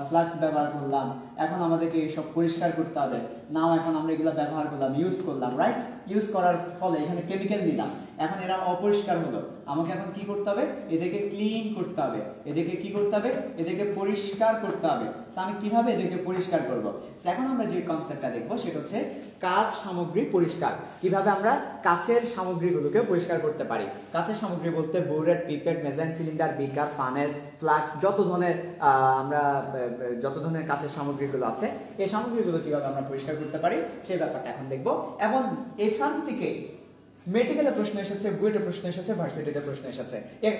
ফ্লাক্স ব্যবহার করলাম। এখন আমাদেরকে এইসব পরিষ্কার করতে হবে। নাও এখন আমরা এগুলো ব্যবহার করলাম, ইউজ করলাম, রাইট? ইউজ করার ফলে এখানে কেমিক্যাল নিলাম, এখন এরা অপরিষ্কার হলো। আমাকে এখন কি করতে হবে? এদেরকে ক্লিন করতে হবে। এদেরকে কি করতে হবে? এদেরকে পরিষ্কার করতে হবে। আমি কিভাবে এদেরকে পরিষ্কার করব? এখন আমরা যে কনসেপ্টটা দেখবো সেটা হচ্ছে কাঁচ সামগ্রী পরিষ্কার। কিভাবে আমরা কাঁচের সামগ্রীগুলোকে পরিষ্কার করতে পারি। কাঁচের সামগ্রী বলতে বুরেট, পিপেট, মেজাইন সিলিন্ডার, বিকার, ফানেল, ফ্লাক্স, যত ধরনের কাঁচের সামগ্রীগুলো আছে, এই সামগ্রীগুলো কিভাবে আমরা পরিষ্কার করতে পারি সেই ব্যাপারটা এখন দেখবো। এবং এখান থেকে মেডিকেলে প্রশ্ন এসেছে, বুয়েটে প্রশ্ন এসেছে, ভার্সিটিতে প্রশ্ন এসেছে।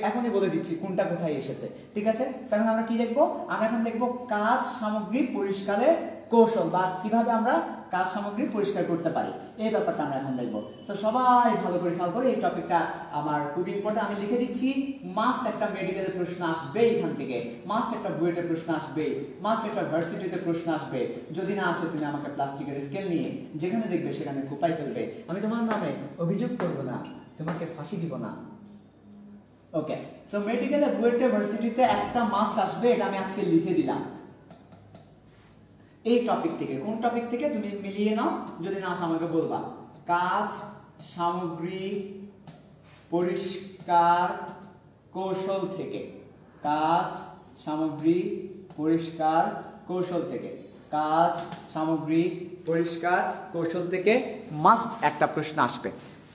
এখনই বলে দিচ্ছি কোনটা কোথায় এসেছে, ঠিক আছে? এখন আমরা কি দেখবো? আমরা এখন দেখবো কাঁচ সামগ্রী পরিষ্কারের কৌশল, বা কিভাবে আমরা কাজ সামগ্রী পরিষ্কার করতে পারি, এই ব্যাপারটা আমরা এখন দেখবো। তো সবাই ভালো করে খেয়াল করে, এই টপিকটা আমার খুবই ইম্পর্টেন্ট। আমি লিখে দিচ্ছি, মাস্ট একটা মেডিকেলের প্রশ্ন আসবে এখান থেকে, মাস্ট একটা বুয়েটের প্রশ্ন আসবে, মাস্ট একটা ভার্সিটিতে প্রশ্ন আসবে। যদি না আসে তুমি আমাকে প্লাস্টিকের স্কেল নিয়ে যেখানে দেখবে সেখানে কোপাই ফেলবে। আমি তোমার নামে অভিযোগ করবো না, তোমাকে ফাঁসি দিব না। ওকে, সো মেডিকেলে বুয়েটে ভার্সিটিতে একটা মাস্ট আসবে, এটা আমি আজকে লিখে দিলাম। এই টপিক থেকে, কোন টপিক থেকে তুমি মিলিয়ে নাও, যদি না আসে আমাকে বলবা। কাজ সামগ্রী পরিষ্কার কৌশল থেকে, কাজ সামগ্রী পরিষ্কার কৌশল থেকে, কাজ সামগ্রী পরিষ্কার কৌশল থেকে মাস্ট একটা প্রশ্ন আসবে।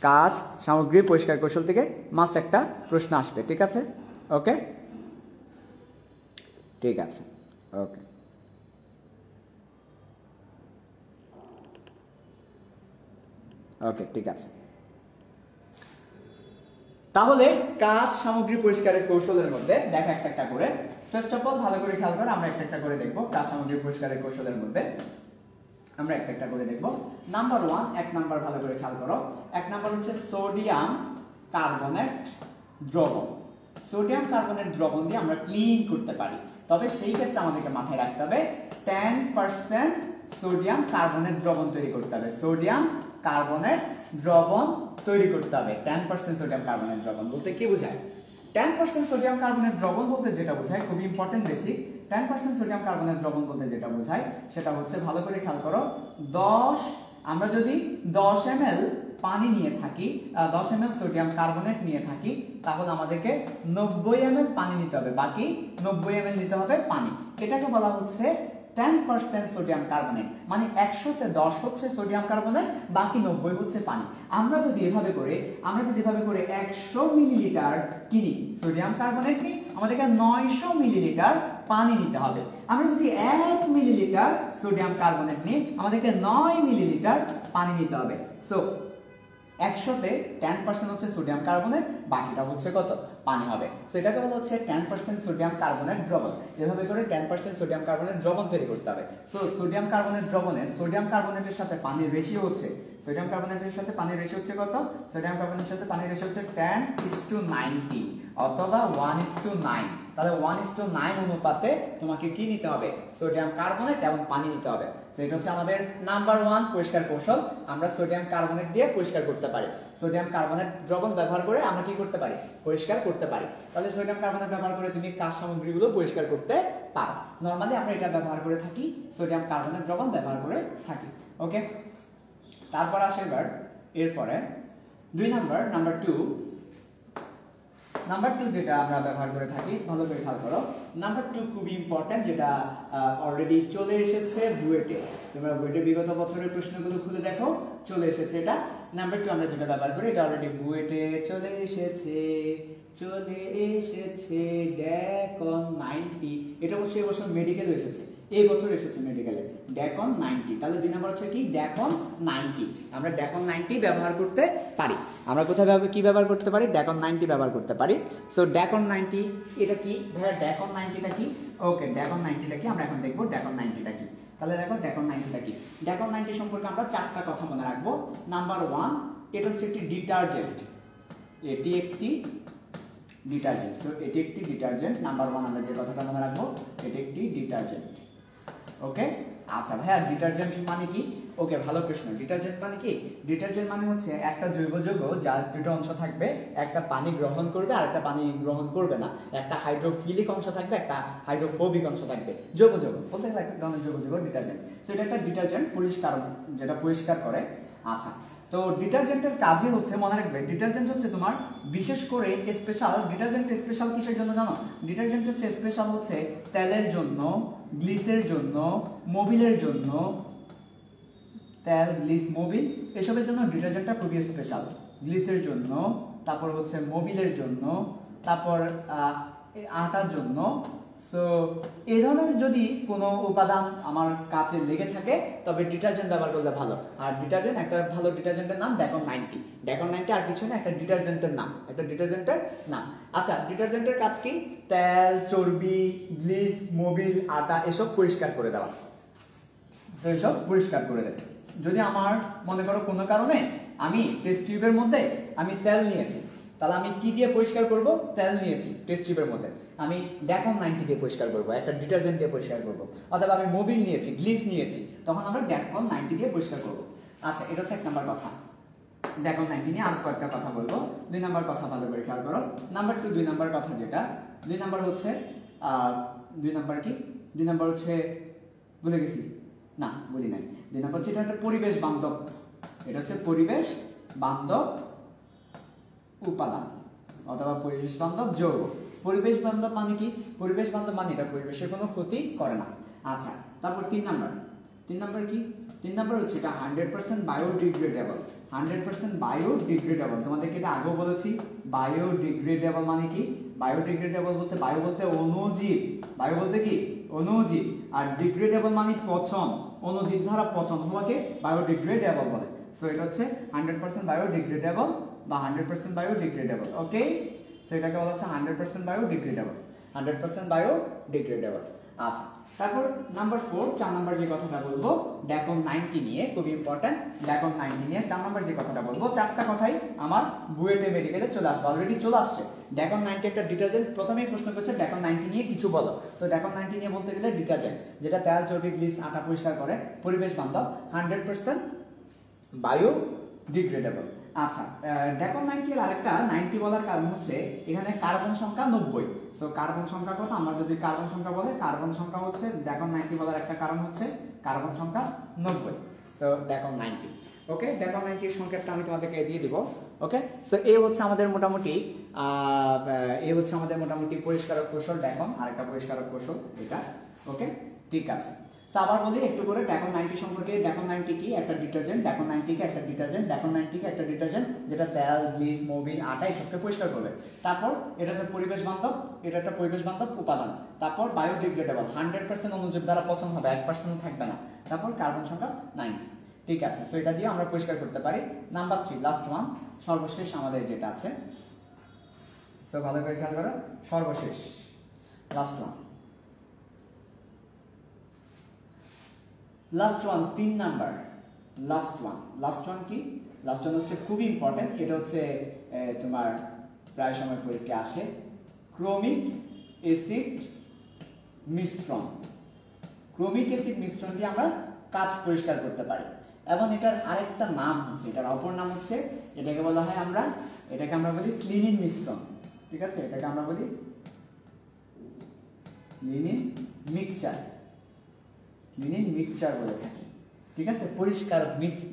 কাজ সামগ্রী পরিষ্কার কৌশল থেকে মাস্ট একটা প্রশ্ন আসবে, ঠিক আছে? ওকে, ঠিক আছে, ওকে। ওকে, ঠিক আছে। তাহলে কাজ সামগ্রী পরিষ্কারের কৌশলের মধ্যে দেখো একটা একটা করে। ফার্স্ট অফ অল ভালো করে খেয়াল করো, আমরা একটা একটা করে দেখবো। কাজ সামগ্রী পরিষ্কারের কৌশলের মধ্যে আমরা একটা একটা করে দেখবো। নাম্বার 1, 1 নাম্বার ভালো করে খেয়াল করো। 1 নাম্বার হচ্ছে সোডিয়াম কার্বনেট দ্রবণ। সোডিয়াম কার্বনেট দ্রবণ দিয়ে আমরা ক্লিন করতে পারি, তবে সেই ক্ষেত্রে আমাদেরকে মাথায় রাখতে হবে 10% সোডিয়াম কার্বনেট দ্রবণ তৈরি করতে হবে। সোডিয়াম কার্বনেট দ্রবণ তৈরি করতে হবে। 10% সোডিয়াম কার্বনেট দ্রবণ বলতে কি বোঝায়? 10% সোডিয়াম কার্বনেট দ্রবণ বলতে যেটা বোঝায়, খুব ইম্পর্টেন্ট বেসিক। 10% সোডিয়াম কার্বনেট দ্রবণ বলতে যেটা বোঝায় সেটা হচ্ছে, ভালো করে খেয়াল করো, আমরা যদি 10 ml পানি নিয়ে থাকি, 10 ml সোডিয়াম কার্বনেট নিয়ে থাকি, তাহলে আমাদেরকে 90 ml পানি নিতে হবে, বাকি 90 ml নিতে হবে পানি। এটাকে বলা হচ্ছে 10% সোডিয়াম কার্বনেট, মানে 100-তে 10 হচ্ছে সোডিয়াম কার্বনেট, বাকি 90 হচ্ছে পানি। আমরা যদি এভাবে করে 100 মিলিলিটার কিনি সোডিয়াম কার্বনেট নিই, আমাদেরকে 900 মিলিলিটার পানি নিতে হবে। আমরা যদি 1 মিলিলিটার সোডিয়াম কার্বনেট নিই, আমাদেরকে 9 মিলিলিটার পানি নিতে হবে। সো 100-তে 10% হচ্ছে সোডিয়াম কার্বনেট, বাকিটা হচ্ছে কত? পানি হবে। সো এটাকে বলা হচ্ছে 10% সোডিয়াম কার্বনেট দ্রবণ। এভাবে করে 10% সোডিয়াম কার্বনেট দ্রবণ তৈরি করতে হবে। সো সোডিয়াম কার্বনেট দ্রবণে সোডিয়াম কার্বনেটের সাথে পানির রেশিও হচ্ছে, সোডিয়াম কার্বনেটের সাথে পানির রেশিও হচ্ছে কত? সোডিয়াম কার্বনেটের সাথে পানির রেশিও হচ্ছে 10:90 অথবা 1:9। তাহলে 1:9 অনুপাতে তোমাকে কি নিতে হবে? সোডিয়াম কার্বনেট এবং পানি নিতে হবে। তো এটা হচ্ছে আমাদের নাম্বার 1 পরিষ্কার কৌশল। আমরা সোডিয়াম কার্বনেট দিয়ে পরিষ্কার করতে পারি। সোডিয়াম কার্বনেট দ্রবণ ব্যবহার করে আমরা কি করতে পারি? পরিষ্কার করতে পারি। তাহলে সোডিয়াম কার্বনেট ব্যবহার করে তুমি কাজ সামগ্রীগুলো পরিষ্কার করতে পারো। নরমালি আমরা এটা ব্যবহার করে থাকি, সোডিয়াম কার্বনেট দ্রবণ ব্যবহার করে থাকি। ওকে, তারপর আসে এবার এরপরে 2 নাম্বার, নাম্বার 2 যেটা আমরা ব্যবহার করে থাকি, ভালো করে খেয়াল করো। নাম্বার 2 খুবই ইম্পর্টেন্ট, যেটা অলরেডি চলে এসেছে বুয়েটে। তোমরা বুয়েটে বিগত বছরের প্রশ্নগুলো খুলে দেখো, চলে এসেছে এটা। নাম্বার 2 আমরা যেটা ব্যবহার করি, এটা অলরেডি বুয়েটে চলে এসেছে ড্যাকন 90। এটা হচ্ছে এবছর মেডিকেল এসেছে, এই বছর এসেছে মেডিকেলে ড্যাকন 90। তাহলে 2 নাম্বার হচ্ছে কি? ড্যাকন 90। আমরা ড্যাকন 90 ব্যবহার করতে পারি। আমরা কোথায় কি ব্যবহার করতে পারি? ড্যাকন 90 ব্যবহার করতে পারি। সো ড্যাকন 90 এটা কি ভাইয়া? ড্যাকন 90টা কি? ওকে, ড্যাকন 90টা কি আমরা এখন দেখবো। ড্যাকন 90টা কি? তাহলে দেখো ড্যাকন 90টা কি। ড্যাকন 90 সম্পর্কে আমরা 4টা কথা মনে রাখবো। নাম্বার 1, এটা হচ্ছে একটি ডিটারজেন্ট। এটি একটি ডিটারজেন্ট। সো এটি একটি ডিটারজেন্ট। নাম্বার 1 আমরা যে কথাটা মনে রাখবো, এটি একটি ডিটারজেন্ট। ওকে, আচ্ছা ভাইয়া ডিটারজেন্ট মানে কি? ওকে, ভালো প্রশ্ন। ডিটারজেন্ট মানে কি? ডিটারজেন্ট মানে হচ্ছে একটা জৈব যৌগ যার দুটো অংশ থাকবে, একটা পানি গ্রহণ করবে আর একটা পানি গ্রহণ করবে না। একটা হাইড্রোফিলিক অংশ থাকবে, একটা হাইড্রোফোবিক অংশ থাকবে। জৈব যৌগ বলতে গেলে একটা ধরনের জৈব যৌগ ডিটারজেন্ট। সো এটা একটা ডিটারজেন্ট, পরিষ্কার, যেটা পরিষ্কার করে। আচ্ছা, তো ডিটারজেন্টের কাজই হচ্ছে, মনে রাখবে, ডিটারজেন্ট হচ্ছে তোমার বিশেষ করে স্পেশাল। ডিটারজেন্ট স্পেশাল কিসের জন্য জানো? ডিটারজেন্ট হচ্ছে স্পেশাল হচ্ছে তেলের জন্য, গ্লিসের জন্য, মোবিলের জন্য। তেল, গ্লিস, মোবিল এসবের জন্য ডিটারজেন্টটা খুবই স্পেশাল। গ্লিসের জন্য, তারপর হচ্ছে মোবিলের জন্য, তারপর আটার জন্য। সো এই ধরনের যদি কোনো উপাদান আমার কাছে লেগে থাকে তবে ডিটারজেন্ট ব্যবহার করলে ভালো। আর ডিটারজেন্ট, একটা ভালো ডিটারজেন্টের নাম ড্যাকন 90। ড্যাকন 90 আর কিছু না, একটা ডিটারজেন্টের নাম, একটা ডিটারজেন্টের নাম। আচ্ছা, ডিটারজেন্টের কাজ কি? তেল, চর্বি, গ্লিস, মোবিল, আটা এসব পরিষ্কার করে দেওয়া। এসব পরিষ্কার করে দেয়। যদি আমার মনে করো কোনো কারণে আমি টেস্ট টিউবের মধ্যে আমি তেল নিয়েছি, তাহলে আমি কি দিয়ে পরিষ্কার করব? তেল নিয়েছি টেস্ট টিউবের মধ্যে, আমি ড্যাকন 90 দিয়ে পরিষ্কার করব, একটা ডিটারজেন্ট দিয়ে পরিষ্কার করব, অথবা আমি মোবিল নিয়েছি, গ্লিস নিয়েছি, তখন আমরা ড্যাকন 90 দিয়ে পরিষ্কার করব। আচ্ছা, এটা হচ্ছে 1 নাম্বার কথা। ড্যাকন 90 নিয়ে আর কয়েকটা কথা বলবো। 2 নাম্বার কথা ভালো করে খেয়াল করো। নাম্বার 2, 2 নাম্বার কথা যেটা, 2 নাম্বার হচ্ছে 2 নাম্বার কি? 2 নাম্বার হচ্ছে ভুলে গেছি, না বলি নাই। 2 নাম্বার হচ্ছে এটা একটা পরিবেশ বান্ধব, এটা হচ্ছে পরিবেশ বান্ধব উপাদান অথবা পরিবেশ বান্ধব যৌগ। পরিবেশ বান্ধব মানে কি? পরিবেশ বান্ধব মানে এটা পরিবেশের কোনো ক্ষতি করে না। আচ্ছা, তারপর 3 নাম্বার। 3 নাম্বার কি? 3 নাম্বার হচ্ছে এটা 100% বায়োডিগ্রেডেবল। 100% বায়োডিগ্রেডেবল, তোমাদেরকে এটা আগেও বলেছি। বায়োডিগ্রেডেবল মানে কি? বায়োডিগ্রেডেবল বলতে, বায়ু বলতে অণুজীব, বায়ু বলতে কি? অণুজীব। আর ডিগ্রেডেবল মানে পচন, অণুজীব দ্বারা পচন হওয়াকে বায়োডিগ্রেডেবল বলে। সো এটা হচ্ছে 100% বায়োডিগ্রেডেবল বা 100% বায়োডিগ্রেডেবল। ওকে, সো এটাকে বলা হচ্ছে 100% বায়োডিগ্রেডেবল, 100% বায়োডিগ্রেডেবল। আচ্ছা, তারপর নাম্বার 4, 4 নাম্বার যে কথাটা বলবো ড্যাকন 90 নিয়ে, খুব ইম্পর্টেন্ট। ড্যাকন 90 নিয়ে 4 নাম্বার যে কথাটা বলবো, 4টা কথাই আমার বুয়েটে মেডিকেলে চলে আসবে, অলরেডি চলে আসছে। ড্যাকন 90 একটা ডিটারজেন্ট, প্রথমেই প্রশ্ন করছে ড্যাকন 90 নিয়ে কিছু বলো। সো ড্যাকন 90 নিয়ে বলতে গেলে ডিটারজেন্ট যেটা তেল, চর্বি, গ্লিস, আটা পরিষ্কার করে, পরিবেশ বান্ধব, 100% বায়োডিগ্রেডেবল। আচ্ছা, ড্যাকন 90 এর আরেকটা 90 বলার কারণ হচ্ছে এখানে কার্বন সংখ্যা 90। সো কার্বন সংখ্যা কত? আমরা যদি কার্বন সংখ্যা বলে, কার্বন সংখ্যা হচ্ছে ড্যাকন 90 বলার একটা কারণ হচ্ছে কার্বন সংখ্যা 90। সো ড্যাকন 90। ওকে, ড্যাকন 90 এর সংকেতটা আমি তোমাদেরকে দিয়ে দিব। ওকে, সো এই হচ্ছে আমাদের মোটামুটি পরিষ্কারক কৌশল ড্যাকন, আরেকটা পরিষ্কারক কৌশল এটা। ওকে, ঠিক আছে। আবার বলি একটু করে ড্যাকন 90 সম্পর্কে। ড্যাকন 90 কি? একটা ডিটারজেন্ট। ড্যাকন 90 কি? একটা ডিটারজেন্ট। ড্যাকন 90 কি? একটা ডিটারজেন্ট যেটা তেল, গ্লিস, মোবিল, আটা এসবকে পরিষ্কার করবে। তারপর এটা হচ্ছে পরিবেশ বান্ধব, এটা একটা পরিবেশ বান্ধব উপাদান। তারপর বায়োডিগ্রেডেবল, 100% অণুজীব দ্বারা পচন হবে, 1% থাকবে না। তারপর কার্বন সংখ্যা 9। ঠিক আছে, সো এটা দিয়ে আমরা পরিষ্কার করতে পারি। নাম্বার 3, লাস্ট ওয়ান, সর্বশেষ আমাদের যেটা আছে। সো ভালো করে খেয়াল করো, সর্বশেষ last one, last one 3 number. Last one কি? লাস্ট ওয়ান হচ্ছে খুব ইম্পর্টেন্ট, এটা হচ্ছে তোমার প্রায় সময় পরীক্ষা আসে। ক্রোমিক অ্যাসিড মিশ্রণ। ক্রোমিক অ্যাসিড মিশ্রণ দিয়ে আমরা কাঁচ পরিষ্কার করতে পারি। এবং এটার আরেকটা নাম হচ্ছে, এটার অপর নাম হচ্ছে, এটাকে বলা হয় এটাকে আমরা বলি ক্লিনিং মিশ্রণ। ঠিক আছে, এটাকে আমরা বলি ক্লিনিং মিক্সচার, ক্লিনিং মিক্সচার বলে থাকি। ঠিক আছে, পরিষ্কার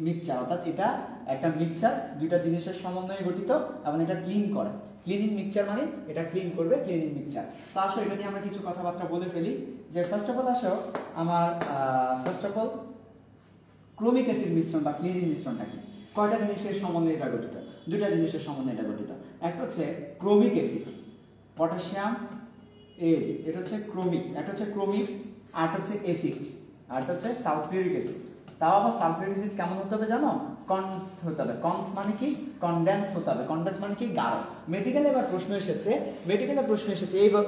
মিক্সচার, অর্থাৎ এটা একটা মিক্সচার, দুইটা জিনিসের সমন্বয়ে গঠিত এবং এটা ক্লিন করে। ক্লিনিং মিক্সচার মানে এটা ক্লিন করবে, ক্লিনিং মিক্সচার। তো আসো এটা নিয়ে আমরা কিছু কথাবার্তা বলে ফেলি। যে first of all chromic acid মিশ্রণ বা ক্লিনিং মিশ্রণটা কি? কয়টা জিনিসের সমন্বয়ে এটা গঠিত? দুইটা জিনিসের সমন্বয়ে এটা গঠিত। একটা হচ্ছে ক্রোমিক অ্যাসিড, পটাশিয়াম এজ, এটা হচ্ছে ক্রোমিক, একটা হচ্ছে ক্রোমিক, আর হচ্ছে অ্যাসিড, আর হচ্ছে সালফিউরিক অ্যাসিড। তাও আবার সালফিউরিক অ্যাসিড কেমন হতে হবে জানো? কনস হতে হবে। কনস মানে কি? কনডেন্স হতে হবে। কনডেন্স মানে কি? গাঢ়। মেডিকেলে এবার প্রশ্ন এসেছে,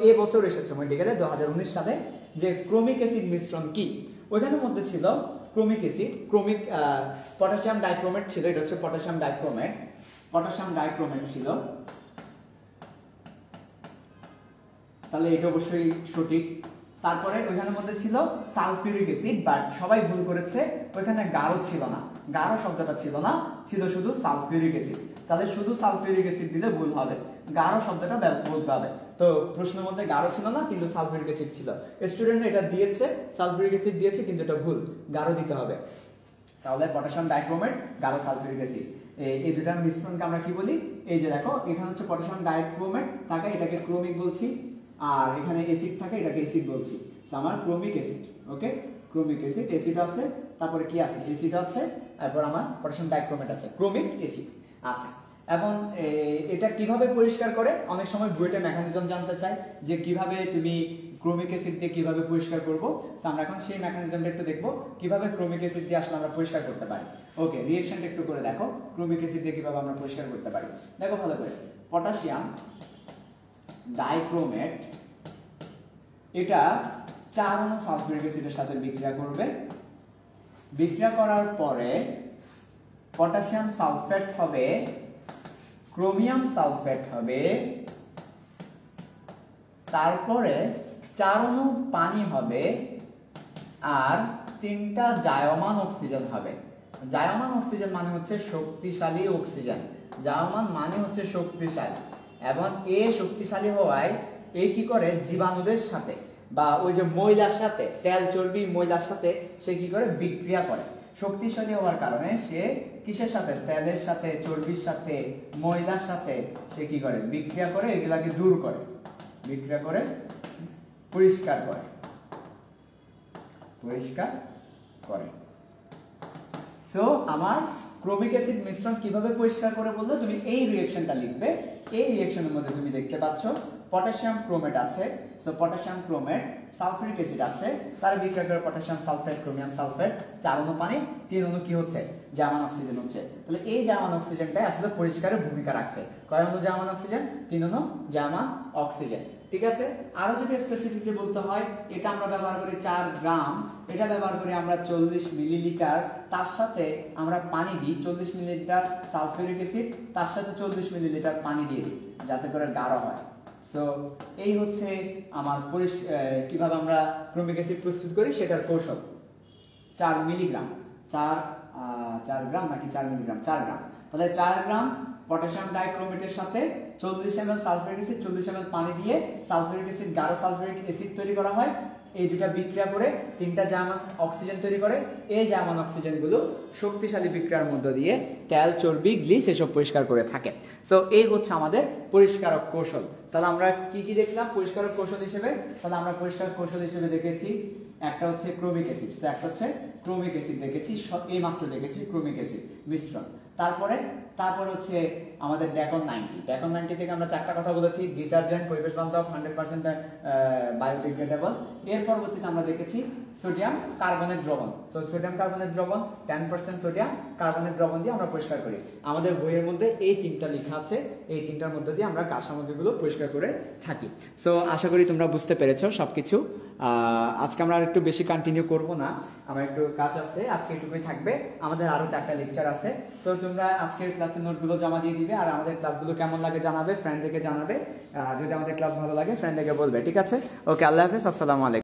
এই বছর এসেছে মেডিকেলে 2019 সালে, যে ক্রোমিক অ্যাসিড মিশ্রণ কি? ওইখানের মধ্যে ছিল ক্রোমিক অ্যাসিড, পটাশিয়াম ডাইক্রোমেট ছিল, এটা হচ্ছে পটাশিয়াম ডাইক্রোমেট ছিল, তাহলে এটা অবশ্যই সঠিক। তারপরে ওইখানের মধ্যে ছিল সালফিউরিক অ্যাসিড, বাট সবাই ভুল করেছে, ওইখানে গাঢ় ছিল না, গাঢ় শব্দটা ছিল না, ছিল শুধু সালফিউরিক অ্যাসিড। তাহলে শুধু সালফিউরিক অ্যাসিড দিলে ভুল হবে, গাঢ় শব্দটা বলতে হবে। তো প্রশ্নের মধ্যে গাঢ় ছিল না, কিন্তু সালফিউরিক অ্যাসিড ছিল। স্টুডেন্টরা এটা দিয়েছে, সালফিউরিক অ্যাসিড দিয়েছে, কিন্তু এটা ভুল, গাঢ় দিতে হবে। তাহলে পটাশিয়াম ডাইক্রোমেট, গাঢ় সালফিউরিক অ্যাসিড, এই দুটার মিশ্রণকে আমরা কি বলি? এই যে দেখো, এখানে হচ্ছে পটাশিয়াম ডাইক্রোমেট থাকে, এটাকে ক্রোমিক বলছি, আর এখানে অ্যাসিড থাকে, এটাকে অ্যাসিড বলছি। আমার ক্রোমিক অ্যাসিড। ওকে, ক্রোমিক অ্যাসিড, অ্যাসিড আছে, তারপরে কি আছে? অ্যাসিড আছে, তারপর আমার পটাশিয়াম ডাইক্রোমেট আছে, ক্রোমিক অ্যাসিড। আচ্ছা, এবং এটা কিভাবে পরিষ্কার করে? অনেক সময় বুয়েটে মেকানিজম জানতে চাই যে কিভাবে তুমি ক্রোমিক অ্যাসিড দিয়ে কিভাবে পরিষ্কার করব। সো আমরা এখন সেই মেকানিজমটা একটু দেখবো, কিভাবে ক্রোমিক অ্যাসিড দিয়ে আসলে আমরা পরিষ্কার করতে পারি। ওকে, রিঅ্যাকশনটা একটু করে দেখো, ক্রোমিক অ্যাসিড দিয়ে কিভাবে আমরা পরিষ্কার করতে পারি। দেখো ভালো করে, পটাশিয়াম ডাইক্রোমেট এটা 4 অণু সালফিউরিক অ্যাসিডের সাথে বিক্রিয়া করবে বিক্রিয়া করার পরে পটাশিয়াম সালফেট হবে, ক্রোমিয়াম সালফেট হবে, তারপরে 4 অণু পানি হবে, আর 3টা জায়মান অক্সিজেন হবে। জায়মান অক্সিজেন মানে হচ্ছে শক্তিশালী অক্সিজেন, জায়মান মানে হচ্ছে শক্তিশালী, এবং এ শক্তিশালী হওয়ায় এ কি করে জীবাণুদের সাথে বা ওই যে ময়লার সাথে, তেল চর্বি ময়লার সাথে সে কি করে বিক্রিয়া করে। শক্তিশালী হওয়ার কারণে সে কিসের সাথে, তেলের সাথে, চর্বির সাথে, ময়লার সাথে সে কি করে বিক্রিয়া করে, এগুলাকে দূর করে, বিক্রিয়া করে পরিষ্কার করে, পরিষ্কার করে। সো আমার ক্রোমিক অ্যাসিড মিশ্রণ কিভাবে পরিষ্কার করে বললে তুমি এই রিঅ্যাকশনটা লিখবে। এই রিঅ্যাকশনের মধ্যে তুমি দেখতে পাচ্ছ পটাশিয়াম ক্রোমেট আছে, so potassium chromate, sulphuric acid আছে, তার বিক্রিয়া করে পটাশিয়াম সালফেট, ক্রোমিয়াম সালফেট, 4 অণু পানি, 3 অণু কি হচ্ছে, জার্মান অক্সিজেন হচ্ছে। তাহলে এই জার্মান অক্সিজেনটাই আসলে পরিষ্কারের ভূমিকা রাখছে। কয় অণু জার্মান অক্সিজেন? 3 অণু জার্মান অক্সিজেন। ঠিক আছে, আরো যদি স্পেসিফিকলি বলতে হয়, এটা আমরা ব্যবহার করি 4 গ্রাম, এটা ব্যবহার করি আমরা 40 মিলিলিটার, তার সাথে আমরা পানি দিই 40 মিলিলিটার সালফিউরিক অ্যাসিড, তার সাথে 40 মিলিলিটার পানি দিয়ে দিই যাতে করে গাঢ় হয়। সো এই হচ্ছে আমার কিভাবে আমরা ক্রোমিক অ্যাসিড প্রস্তুত করি সেটার কৌশল। 4 মিলিগ্রাম, 4 গ্রাম নাকি 4 মিলিগ্রাম, 4 গ্রাম। তাহলে 4 গ্রাম পটাশিয়াম ডাইক্রোমেটের সাথে 40 ml সালফিউরিক অ্যাসিড, 40 ml পানি দিয়ে সালফিউরিক অ্যাসিড, গাঢ় সালফিউরিক অ্যাসিড তৈরি করা হয়। এই দুটা বিক্রিয়া করে 3টা জার্মান অক্সিজেন তৈরি করে। এই জার্মান অক্সিজেনগুলো শক্তিশালী বিক্রিয়ার মধ্য দিয়ে তেল, চর্বি, গ্লিস এসব পরিষ্কার করে থাকে। সো এই হচ্ছে আমাদের পরিষ্কারক কৌশল। তাহলে আমরা কি কি দেখলাম পরিষ্কারক কৌশল হিসেবে? তাহলে আমরা পরিষ্কারক কৌশল হিসেবে দেখেছি একটা হচ্ছে ক্রোমিক অ্যাসিড, একটা হচ্ছে ক্রোমিক অ্যাসিড দেখেছি, এই মাত্র দেখেছি ক্রোমিক অ্যাসিড মিশ্রণ। তারপরে হচ্ছে আমাদের ড্যাকন 90। ড্যাকন 90 থেকে আমরা 4টা কথা বলেছি, ডিটারজেন্ট, পরিবেশ বান্ধব, 100% বায়োডিগ্রেডেবল। এর পরবর্তীতে আমরা দেখেছি সোডিয়াম কার্বনেট দ্রবণ। সো সোডিয়াম কার্বনেট দ্রবণ 10% সোডিয়াম কার্বনেট দ্রবণ দিয়ে আমরা পরিষ্কার করি। আমাদের বইয়ের মধ্যে এই 3টা লেখা আছে, এই 3টার মধ্যে দিয়ে আমরা কাজ সামগ্রীগুলো পরিষ্কার করে থাকি। সো আশা করি তোমরা বুঝতে পেরেছো সবকিছু। আজকে আমরা আর একটু বেশি কন্টিনিউ করব না, আমার একটু কাজ আছে, আজকে এটুকুই থাকবে। আমাদের আরো 4টা লেকচার আছে। সো তোমরা আজকের ক্লাসের নোটগুলো জমা দিয়ে দিবে, আর আমাদের ক্লাসগুলো কেমন লাগে জানাবে, ফ্রেন্ডদেরকে জানাবে। যদি আমাদের ক্লাস ভালো লাগে ফ্রেন্ডদেরকে বলবে। ঠিক আছে, ওকে, আল্লাহ হাফেজ, আসসালামু আলাইকুম।